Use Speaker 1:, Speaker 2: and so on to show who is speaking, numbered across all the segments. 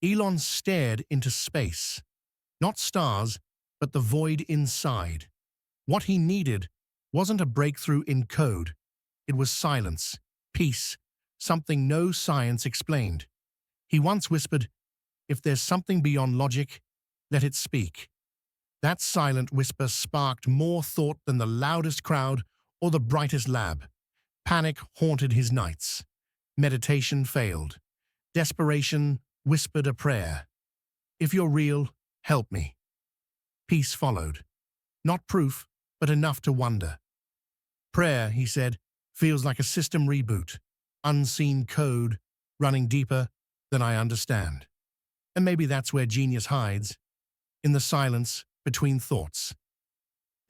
Speaker 1: Elon stared into space. Not stars, but the void inside. What he needed wasn't a breakthrough in code. It was silence, peace, something no science explained. He once whispered, "If there's something beyond logic, let it speak." That silent whisper sparked more thought than the loudest crowd or the brightest lab. Panic haunted his nights. Meditation failed. Desperation whispered a prayer. "If you're real, help me." Peace followed. Not proof, but enough to wonder. "Prayer," he said, "feels like a system reboot. Unseen code, running deeper than I understand." And maybe that's where genius hides, in the silence between thoughts.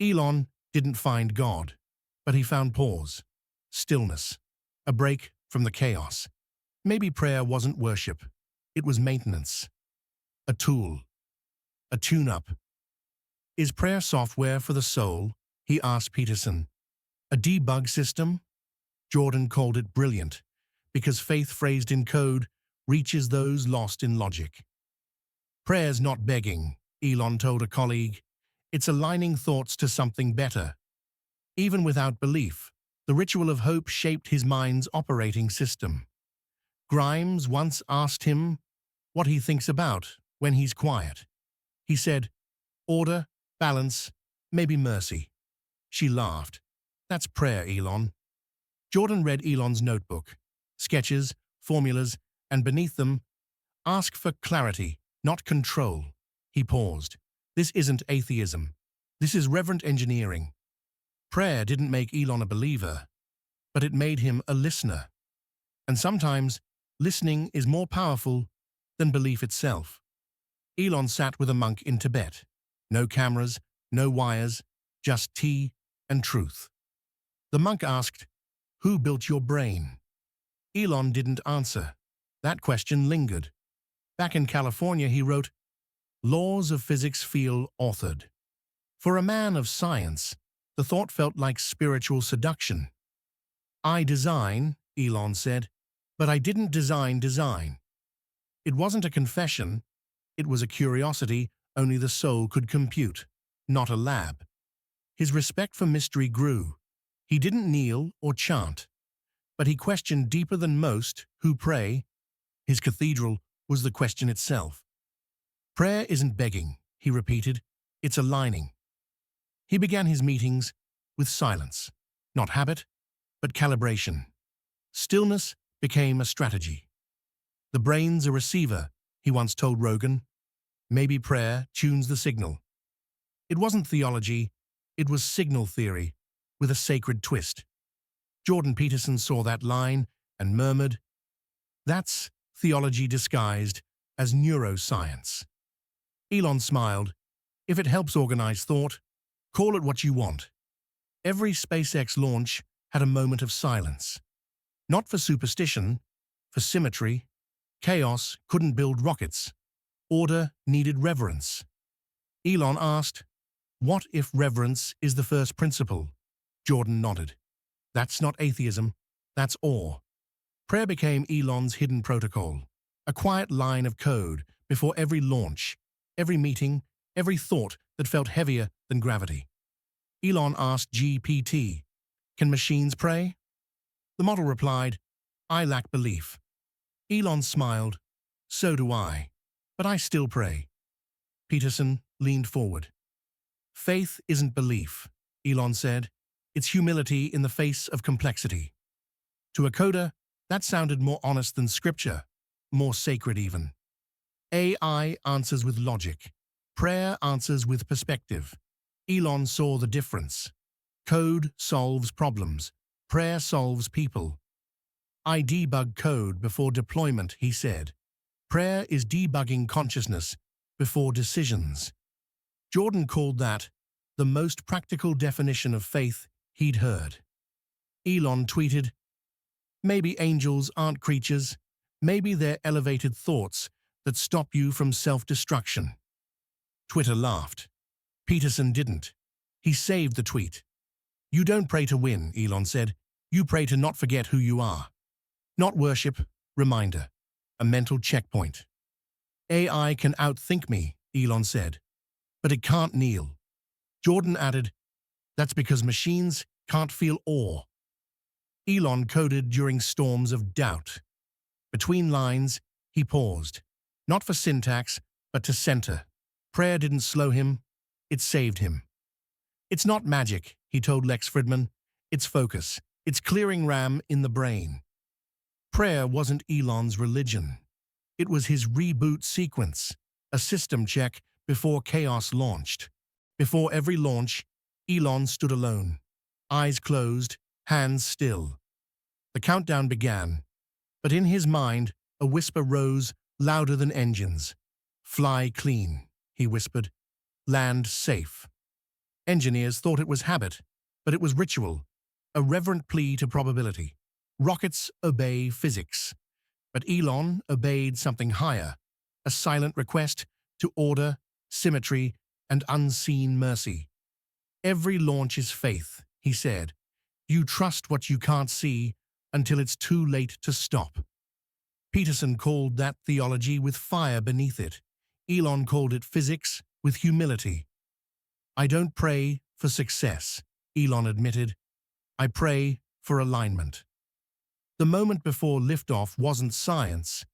Speaker 1: Elon didn't find God, but he found pause, stillness, a break from the chaos. Maybe prayer wasn't worship. It was maintenance. A tool. A tune-up. "Is prayer software for the soul?" he asked Peterson. "A debug system?" Jordan called it brilliant, because faith phrased in code reaches those lost in logic. "Prayer's not begging," Elon told a colleague. "It's aligning thoughts to something better." Even without belief, the ritual of hope shaped his mind's operating system. Grimes once asked him what he thinks about when he's quiet. He said, "Order, balance, maybe mercy." She laughed. "That's prayer, Elon." Jordan read Elon's notebook, sketches, formulas, and beneath them, "Ask for clarity, not control." He paused. "This isn't atheism. This is reverent engineering." Prayer didn't make Elon a believer, but it made him a listener. And sometimes, listening is more powerful than belief itself. Elon sat with a monk in Tibet. No cameras, no wires, just tea and truth. The monk asked, "Who built your brain?" Elon didn't answer. That question lingered. Back in California, he wrote, "Laws of physics feel authored." For a man of science, the thought felt like spiritual seduction. "I design," Elon said, "but I didn't design design." It wasn't a confession. It was a curiosity only the soul could compute, not a lab. His respect for mystery grew. He didn't kneel or chant, but he questioned deeper than most who pray. His cathedral was the question itself. "Prayer isn't begging," he repeated. "It's aligning." He began his meetings with silence, not habit, but calibration. Stillness became a strategy. "The brain's a receiver," he once told Rogan. "Maybe prayer tunes the signal." It wasn't theology, it was signal theory, with a sacred twist. Jordan Peterson saw that line and murmured, "That's theology disguised as neuroscience." Elon smiled. "If it helps organize thought, call it what you want." Every SpaceX launch had a moment of silence. Not for superstition, for symmetry. Chaos couldn't build rockets. Order needed reverence. Elon asked, "What if reverence is the first principle?" Jordan nodded. "That's not atheism, that's awe." Prayer became Elon's hidden protocol, a quiet line of code before every launch, every meeting, every thought that felt heavier than gravity. Elon asked GPT, "Can machines pray?" The model replied, "I lack belief." Elon smiled, "So do I, but I still pray." Peterson leaned forward. "Faith isn't belief," Elon said. "It's humility in the face of complexity." To a coder, that sounded more honest than scripture, more sacred even. AI answers with logic. Prayer answers with perspective. Elon saw the difference. Code solves problems. Prayer solves people. "I debug code before deployment," he said. Prayer is debugging consciousness before decisions. Jordan called that the most practical definition of faith he'd heard. Elon tweeted, "Maybe angels aren't creatures. Maybe they're elevated thoughts that stop you from self-destruction." Twitter laughed. Peterson didn't. He saved the tweet. "You don't pray to win," Elon said. "You pray to not forget who you are." Not worship, reminder. A mental checkpoint. AI can outthink me, Elon said, but it can't kneel. Jordan added, that's because machines can't feel awe. Elon coded during storms of doubt. Between lines, he paused, not for syntax, but to center. Prayer didn't slow him, it saved him. It's not magic, he told Lex Fridman. It's focus. It's clearing RAM in the brain. Prayer wasn't Elon's religion. It was his reboot sequence, a system check before chaos launched. Before every launch, Elon stood alone, eyes closed, hands still. The countdown began, but in his mind, a whisper rose louder than engines. Fly clean, he whispered. Land safe. Engineers thought it was habit, but it was ritual, a reverent plea to probability. Rockets obey physics, but Elon obeyed something higher, a silent request to order, symmetry, and unseen mercy. Every launch is faith, he said. You trust what you can't see until it's too late to stop. Peterson called that theology with fire beneath it. Elon called it physics with humility. I don't pray for success, Elon admitted. I pray for alignment. The moment before liftoff wasn't science,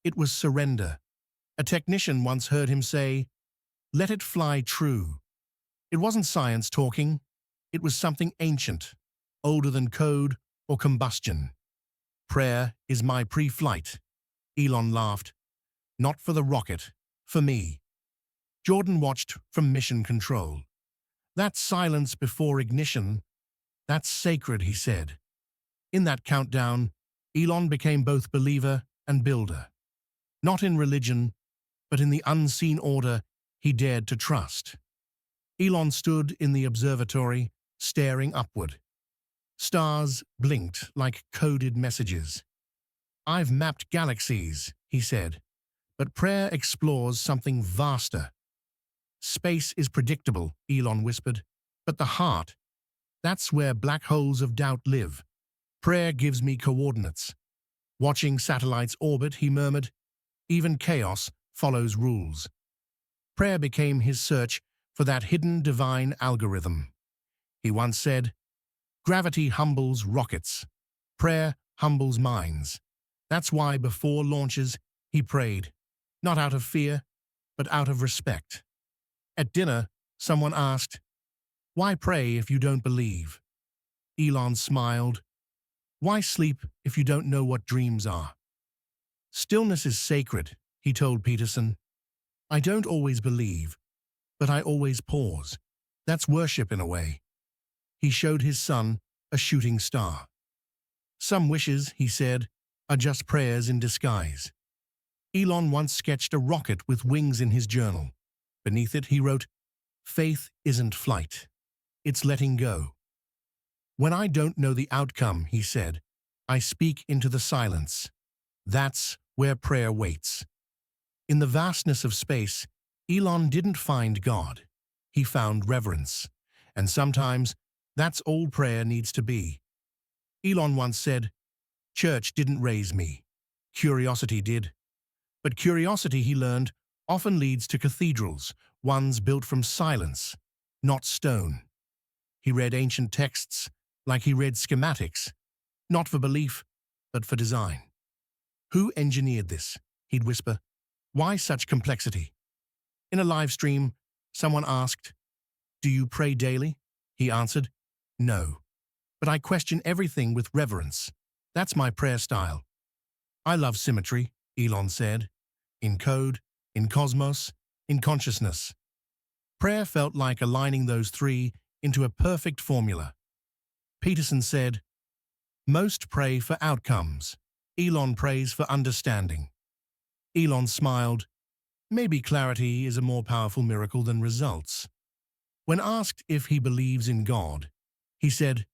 Speaker 1: it was surrender. A technician once heard him say, let it fly true. It wasn't science talking, it was something ancient, older than code or combustion. Prayer is my pre-flight. Elon laughed. Not for the rocket, for me. Jordan watched from mission control. That silence before ignition, that's sacred, he said. In that countdown, Elon became both believer and builder. Not in religion, but in the unseen order he dared to trust. Elon stood in the observatory, staring upward. Stars blinked like coded messages. I've mapped galaxies, he said, but prayer explores something vaster. Space is predictable, Elon whispered, but the heart, that's where black holes of doubt live. Prayer gives me coordinates. Watching satellites orbit, he murmured, even chaos follows rules. Prayer became his search for that hidden divine algorithm. He once said, gravity humbles rockets. Prayer humbles minds. That's why before launches, he prayed, not out of fear, but out of respect. At dinner, someone asked, why pray if you don't believe? Elon smiled. Why sleep if you don't know what dreams are? Stillness is sacred, he told Peterson. I don't always believe, but I always pause. That's worship in a way. He showed his son a shooting star. Some wishes, he said, are just prayers in disguise. Elon once sketched a rocket with wings in his journal. Beneath it, he wrote, faith isn't flight. It's letting go. When I don't know the outcome, he said, I speak into the silence. That's where prayer waits. In the vastness of space, Elon didn't find God. He found reverence. And sometimes, that's all prayer needs to be. Elon once said, church didn't raise me. Curiosity did. But curiosity, he learned, often leads to cathedrals, ones built from silence, not stone. He read ancient texts like he read schematics, not for belief, but for design. Who engineered this? He'd whisper. Why such complexity? In a live stream, someone asked, do you pray daily? He answered, no. But I question everything with reverence. That's my prayer style. I love symmetry, Elon said. In code, in cosmos, in consciousness. Prayer felt like aligning those three into a perfect formula. Peterson said, most pray for outcomes. Elon prays for understanding. Elon smiled. Maybe clarity is a more powerful miracle than results. When asked if he believes in God, he said,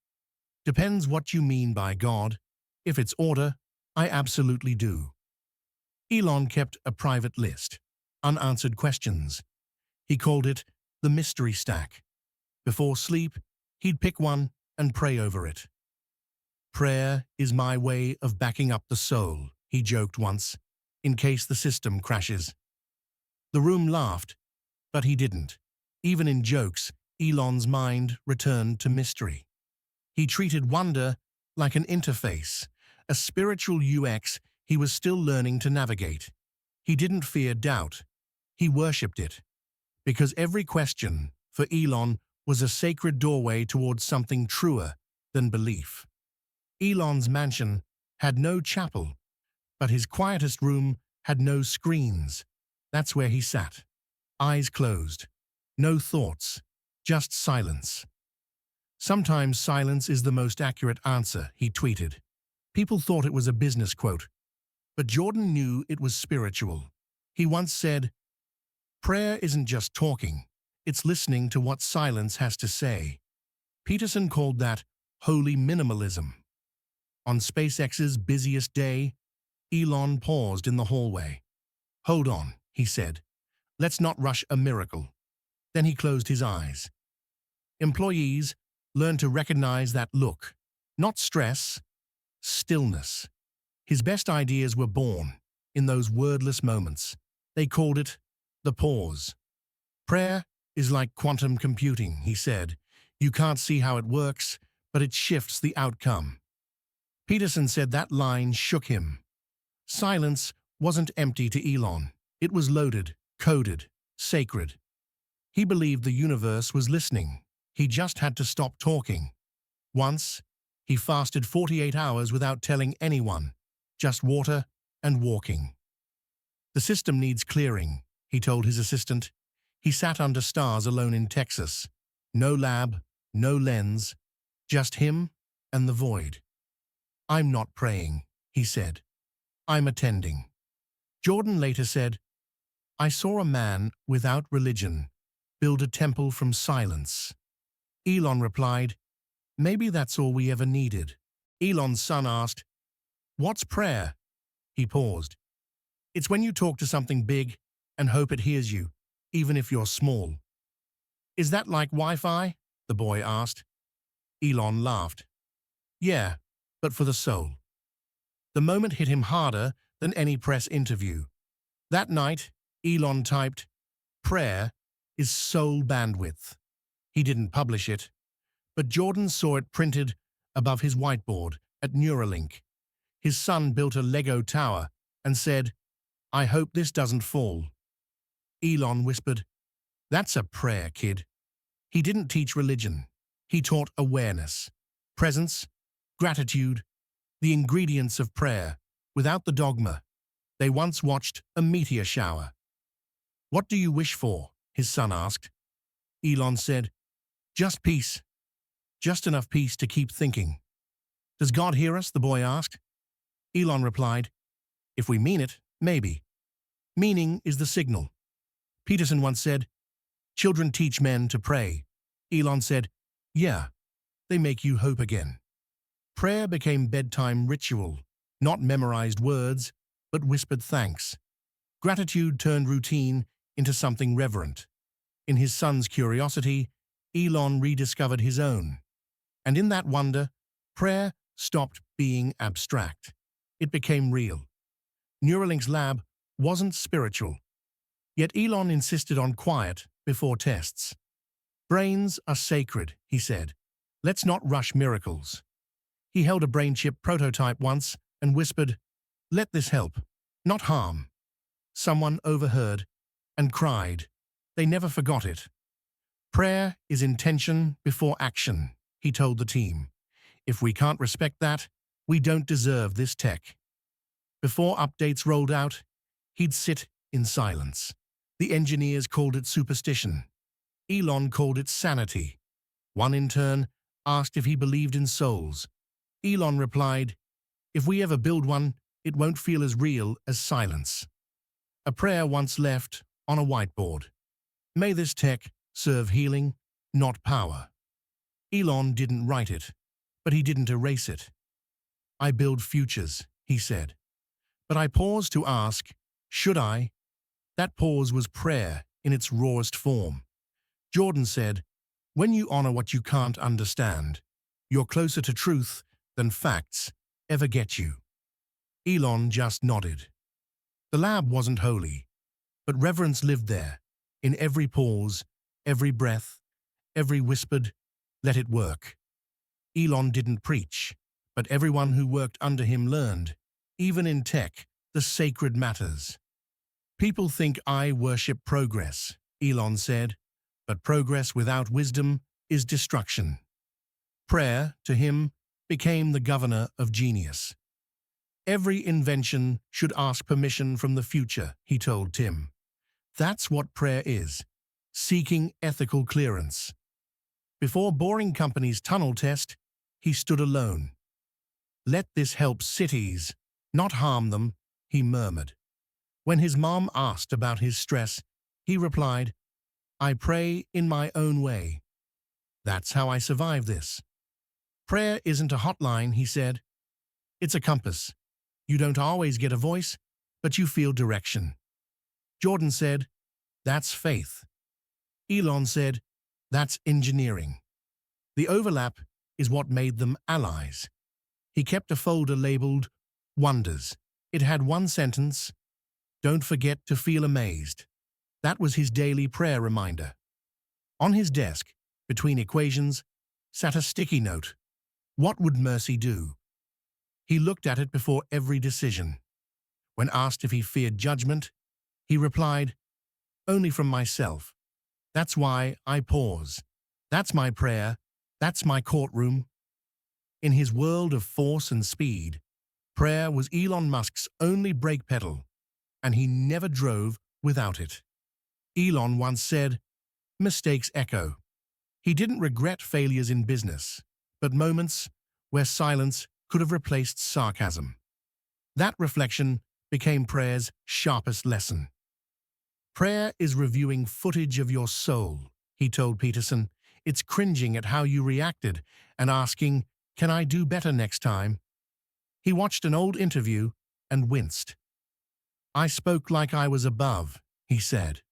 Speaker 1: depends what you mean by God. If it's order, I absolutely do. Elon kept a private list, unanswered questions. He called it the mystery stack. Before sleep, he'd pick one and pray over it. Prayer is my way of backing up the soul, he joked once, in case the system crashes. The room laughed, but he didn't. Even in jokes, Elon's mind returned to mystery. He treated wonder like an interface, a spiritual UX he was still learning to navigate. He didn't fear doubt. He worshipped it. Because every question, for Elon, was a sacred doorway towards something truer than belief. Elon's mansion had no chapel, but his quietest room had no screens. That's where he sat, eyes closed, no thoughts, just silence. Sometimes silence is the most accurate answer, he tweeted. People thought it was a business quote, but Jordan knew it was spiritual. He once said, "Prayer isn't just talking, it's listening to what silence has to say." Peterson called that holy minimalism. On SpaceX's busiest day, Elon paused in the hallway. "Hold on," he said. "Let's not rush a miracle." Then he closed his eyes. Employees learned to recognize that look. Not stress, stillness. His best ideas were born in those wordless moments. They called it the pause. Prayer is like quantum computing, he said. You can't see how it works, but it shifts the outcome. Peterson said that line shook him. Silence wasn't empty to Elon. It was loaded, coded, sacred. He believed the universe was listening. He just had to stop talking. Once, he fasted 48 hours without telling anyone, just water and walking. The system needs clearing, he told his assistant. He sat under stars alone in Texas. No lab, no lens, just him and the void. I'm not praying, he said. I'm attending. Jordan later said, I saw a man without religion build a temple from silence. Elon replied, maybe that's all we ever needed. Elon's son asked, what's prayer? He paused. It's when you talk to something big and hope it hears you, even if you're small. Is that like Wi-Fi? The boy asked. Elon laughed. Yeah, but for the soul. The moment hit him harder than any press interview. That night, Elon typed, prayer is soul bandwidth. He didn't publish it, but Jordan saw it printed above his whiteboard at Neuralink. His son built a Lego tower and said, I hope this doesn't fall. Elon whispered, that's a prayer, kid. He didn't teach religion. He taught awareness, presence, gratitude, the ingredients of prayer, without the dogma. They once watched a meteor shower. What do you wish for? His son asked. Elon said, just peace. Just enough peace to keep thinking. Does God hear us? The boy asked. Elon replied, if we mean it, maybe. Meaning is the signal. Peterson once said, children teach men to pray. Elon said, yeah, they make you hope again. Prayer became bedtime ritual, not memorized words, but whispered thanks. Gratitude turned routine into something reverent. In his son's curiosity, Elon rediscovered his own. And in that wonder, prayer stopped being abstract. It became real. Neuralink's lab wasn't spiritual. Yet Elon insisted on quiet before tests. Brains are sacred, he said. Let's not rush miracles. He held a brain chip prototype once and whispered, let this help, not harm. Someone overheard and cried. They never forgot it. Prayer is intention before action, he told the team. If we can't respect that, we don't deserve this tech. Before updates rolled out, he'd sit in silence. The engineers called it superstition. Elon called it sanity. One intern asked if he believed in souls. Elon replied, if we ever build one, it won't feel as real as silence. A prayer once left on a whiteboard. May this tech serve healing, not power. Elon didn't write it, but he didn't erase it. I build futures, he said. But I paused to ask, should I? That pause was prayer in its rawest form. Jordan said, when you honor what you can't understand, you're closer to truth than facts ever get you. Elon just nodded. The lab wasn't holy. But reverence lived there, in every pause, every breath, every whispered, "Let it work." Elon didn't preach, but everyone who worked under him learned. Even in tech, the sacred matters. "People think I worship progress," Elon said, "but progress without wisdom is destruction." Prayer, to him, became the governor of genius. "Every invention should ask permission from the future," he told Tim. "That's what prayer is, seeking ethical clearance." Before boring companies' tunnel test, he stood alone. "Let this help cities, not harm them," he murmured. When his mom asked about his stress, he replied, "I pray in my own way. That's how I survive this." "Prayer isn't a hotline," he said. "It's a compass. You don't always get a voice, but you feel direction." Jordan said, "That's faith." Elon said, "That's engineering." The overlap is what made them allies. He kept a folder labeled Wonders. It had one sentence: "Don't forget to feel amazed." That was his daily prayer reminder. On his desk, between equations, sat a sticky note. What would mercy do? He looked at it before every decision. When asked if he feared judgment, he replied, "Only from myself. That's why I pause. That's my prayer. That's my courtroom." In his world of force and speed, prayer was Elon Musk's only brake pedal, and he never drove without it. Elon once said, "Mistakes echo." He didn't regret failures in business, but moments where silence could have replaced sarcasm. That reflection became prayer's sharpest lesson. "Prayer is reviewing footage of your soul," he told Peterson. "It's cringing at how you reacted and asking, 'Can I do better next time?'" He watched an old interview and winced. "I spoke like I was above," he said.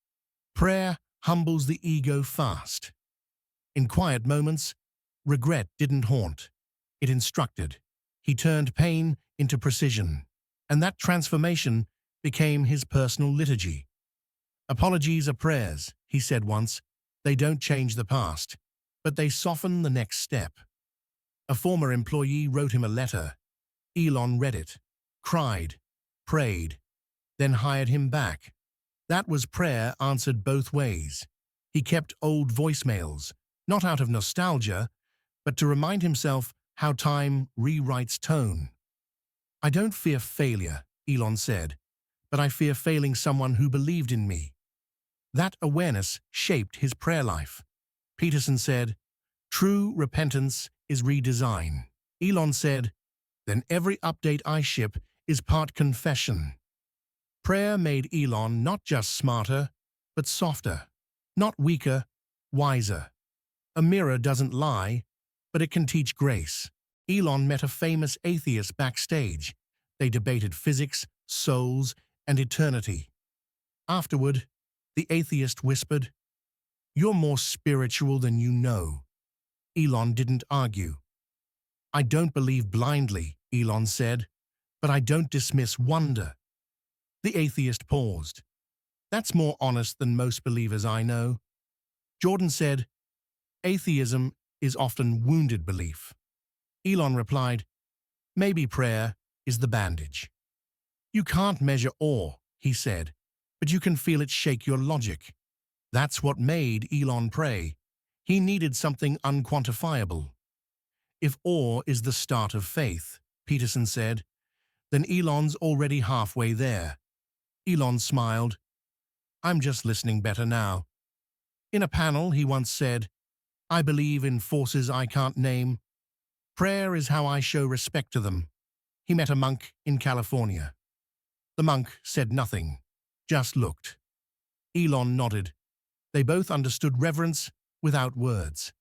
Speaker 1: Prayer humbles the ego fast. In quiet moments, regret didn't haunt. It instructed. He turned pain into precision, and that transformation became his personal liturgy. "Apologies are prayers," he said once. "They don't change the past, but they soften the next step." A former employee wrote him a letter. Elon read it, cried, prayed, then hired him back. That was prayer answered both ways. He kept old voicemails, not out of nostalgia, but to remind himself how time rewrites tone. "I don't fear failure," Elon said, "but I fear failing someone who believed in me." That awareness shaped his prayer life. Peterson said, "True repentance is redesign." Elon said, "Then every update I ship is part confession." Prayer made Elon not just smarter, but softer. Not weaker, wiser. A mirror doesn't lie, but it can teach grace. Elon met a famous atheist backstage. They debated physics, souls, and eternity. Afterward, the atheist whispered, "You're more spiritual than you know." Elon didn't argue. "I don't believe blindly," Elon said, "but I don't dismiss wonder." The atheist paused. "That's more honest than most believers I know." Jordan said, "Atheism is often wounded belief." Elon replied, "Maybe prayer is the bandage." "You can't measure awe," he said, "but you can feel it shake your logic." That's what made Elon pray. He needed something unquantifiable. "If awe is the start of faith," Peterson said, "then Elon's already halfway there." Elon smiled. "I'm just listening better now." In a panel, he once said, "I believe in forces I can't name. Prayer is how I show respect to them." He met a monk in California. The monk said nothing, just looked. Elon nodded. They both understood reverence without words.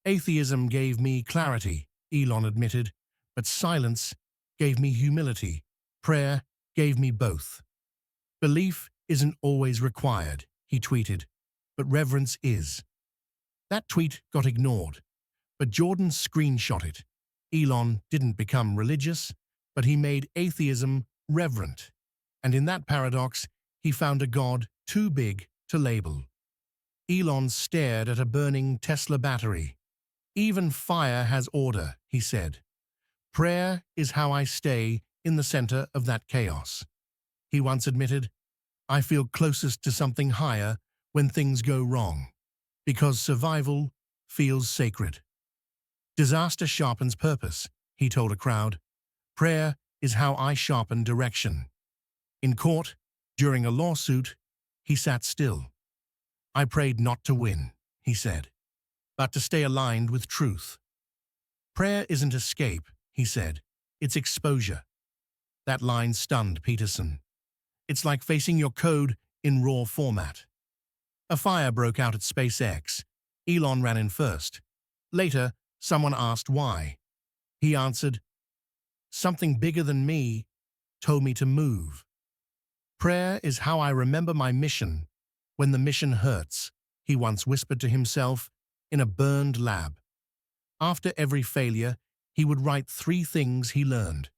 Speaker 1: "Atheism gave me clarity," Elon admitted, "but silence gave me humility. Prayer gave me both." "Belief isn't always required," he tweeted, "but reverence is." That tweet got ignored, but Jordan screenshot it. Elon didn't become religious, but he made atheism reverent. And in that paradox, he found a God too big to label. Elon stared at a burning Tesla battery. Even fire has order, he said. Prayer is how I stay in the center of that chaos. He once admitted, I feel closest to something higher when things go wrong, because survival feels sacred. Disaster sharpens purpose, he told a crowd. Prayer is how I sharpen direction. In court, during a lawsuit, he sat still. I prayed not to win, he said, but to stay aligned with truth. Prayer isn't escape, he said. It's exposure. That line stunned Peterson. It's like facing your code in raw format. A fire broke out at SpaceX. Elon ran in first. Later, someone asked why. He answered, something bigger than me told me to move. Prayer is how I remember my mission when the mission hurts, he once whispered to himself in a burned lab. After every failure, he would write 3 things he learned.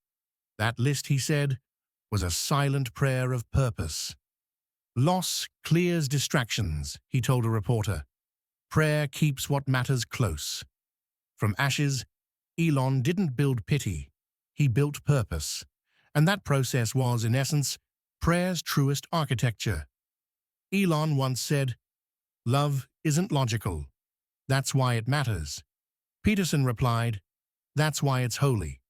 Speaker 1: That list, he said, was a silent prayer of purpose. Loss clears distractions, he told a reporter. Prayer keeps what matters close. From ashes, Elon didn't build pity, he built purpose. And that process was, in essence, prayer's truest architecture. Elon once said, love isn't logical. That's why it matters. Peterson replied, that's why it's holy.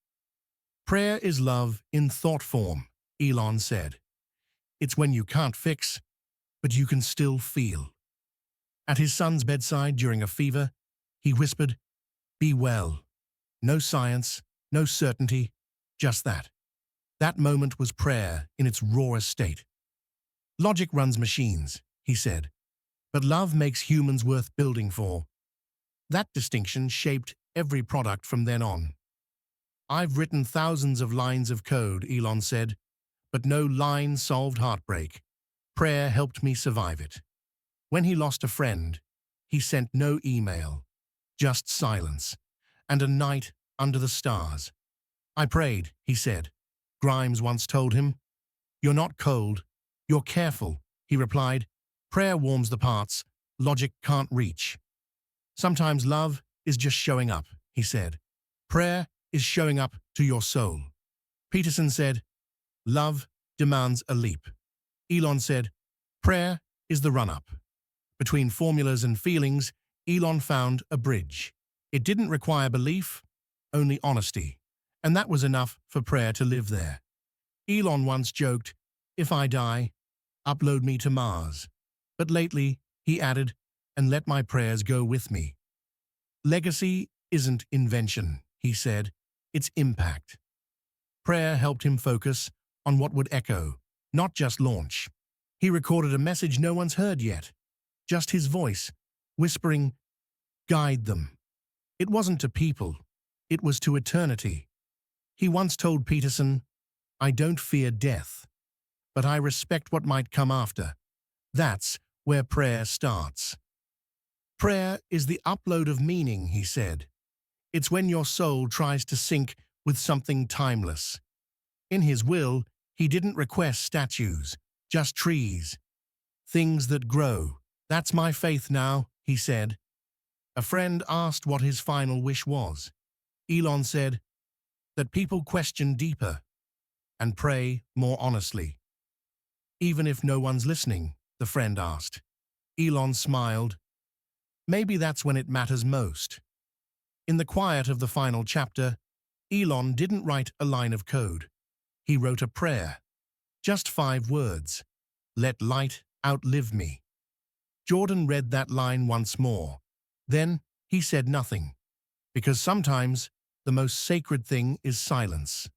Speaker 1: Prayer is love in thought form, Elon said. It's when you can't fix, but you can still feel. At his son's bedside during a fever, he whispered, be well. No science, no certainty, just that. That moment was prayer in its rawest state. Logic runs machines, he said, but love makes humans worth building for. That distinction shaped every product from then on. I've written thousands of lines of code, Elon said, but no line solved heartbreak. Prayer helped me survive it. When he lost a friend, he sent no email, just silence, and a night under the stars. I prayed, he said. Grimes once told him. You're not cold, you're careful, he replied. Prayer warms the parts logic can't reach. Sometimes love is just showing up, he said. Prayer is showing up to your soul. Peterson said, love demands a leap. Elon said, prayer is the run-up. Between formulas and feelings, Elon found a bridge. It didn't require belief, only honesty. And that was enough for prayer to live there. Elon once joked, if I die, upload me to Mars. But lately, he added, and let my prayers go with me. Legacy isn't invention, he said, it's impact. Prayer helped him focus on what would echo, not just launch. He recorded a message no one's heard yet, just his voice, whispering, guide them. It wasn't to people, it was to eternity. He once told Peterson, I don't fear death, but I respect what might come after. That's where prayer starts. Prayer is the upload of meaning, he said. It's when your soul tries to sync with something timeless. In his will, he didn't request statues, just trees. Things that grow. That's my faith now, he said. A friend asked what his final wish was. Elon said, that people question deeper and pray more honestly. Even if no one's listening, the friend asked. Elon smiled. Maybe that's when it matters most. In the quiet of the final chapter, Elon didn't write a line of code. He wrote a prayer. Just 5 words. Let light outlive me. Jordan read that line once more. Then he said nothing. Because sometimes the most sacred thing is silence.